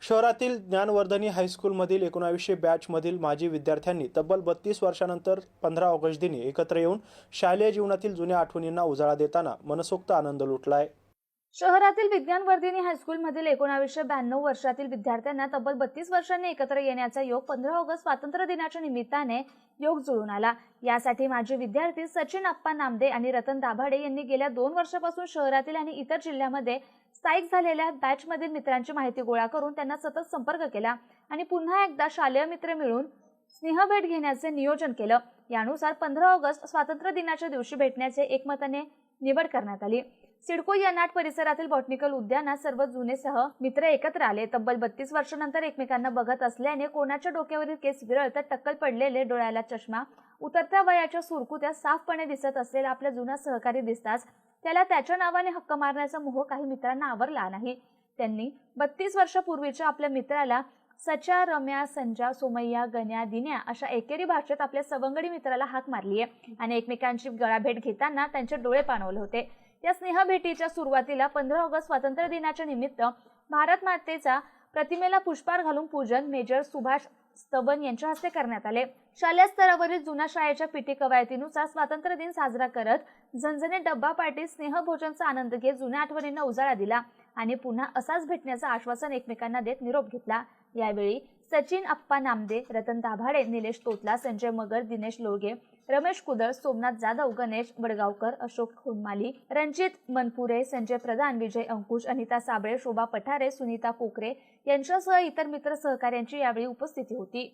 शहरातील ज्ञानवर्धनी हायस्कूलमधील 1900 बॅचमधील माजी विद्यार्थ्यांनी तब्बल 32 वर्षांनंतर 15 ऑगस्ट दिनी एकत्र येऊन शालेय जीवनातील जुन्या आठवणींना उजाळा देताना मनसोक्त आनंद लुटलाय। शहरातील विज्ञानवर्धिनी हायस्कूलमधील 1992 वर्षातील विद्यार्थ्यांना तब्बल 32 वर्षांनी एकत्र येण्याचा योग 15 ऑगस्ट स्वातंत्र्य दिनाच्या निमित्ताने योग जुळून आला। यासाठी माजी विद्यार्थी सचिन अप्पा नामदे आणि रतन दाभाडे यांनी गेल्या 2 वर्षांपासून शहरातील आणि इतर जिल्ह्यामध्ये स्थायिक झालेल्या बॅचमधील मित्रांची माहिती गोळा करून त्यांना सतत संपर्क केला आणि पुन्हा एकदा शालेय मित्र मिळून स्नेहभेट घेण्याचे नियोजन केलं। यानुसार 15 ऑगस्ट स्वातंत्र्य दिनाच्या दिवशी भेटण्याचे एकमताने निवड करण्यात आली। सिडको या नाट परिसरातील बॉटनिकल उद्यानात सर्व जुने सह मित्र एकत्र आले। तब्बल 32 वर्षांनंतर एकमेकांना बघत असल्याने कोणाच्या डोक्यावरील केस विरळ तर टक्कल पडलेले, डोळ्याला चष्मा, उतरत्या वयाच्या सुरकुत्या साफपणे दिसत असलेला आपला जुना सहकारी दिसताच त्याला त्याच्या नावाने हक्क मारण्याचा मोह काही मित्रांना आवरला नाही। त्यांनी 32 वर्षापूर्वीच्या आपल्या मित्राला सच्या, रम्या, संजा, सोमय्या, गण्या, दिन्या अशा एकेरी भाषेत आपल्या सवंगडी मित्राला हाक मारली आहे आणि एकमेकांची गळाभेट घेताना त्यांचे डोळे पाणवले होते। या स्नेहभेटीच्या सुरुवातीला 15 ऑगस्ट स्वातंत्र्य दिनाच्या निमित्त भारत मातेचा प्रतिमेला पुष्पहार घालून पूजन मेजर सुभाष स्तवन यांच्या हस्ते करण्यात आले। शालेय स्तरावरील जुन्या शाळेच्या पीटी कवायतीनुसार स्वातंत्र्य दिन साजरा करत झणझणीत डब्बा पार्टी स्नेहभोजनचा आनंद घेत जुन्या आठवणींना उजाळा दिला आणि पुन्हा असाच भेटण्याचं आश्वासन एकमेकांना देत निरोप घेतला। यावेळी सचिन अप्पा नामदे, रतन दाभाडे, निलेश तोतला, संजय मगर, दिनेश लोळगे, रमेश कुदळ, सोमनाथ जाधव, गणेश वडगावकर, अशोक खोनमाली, रणजित मनपुरे, संजय प्रधान, विजय अंकुश, अनिता साबळे, शोभा पठारे, सुनीता कोकरे यांच्यासह इतर मित्र सहकाऱ्यांची यावेळी उपस्थिती होती।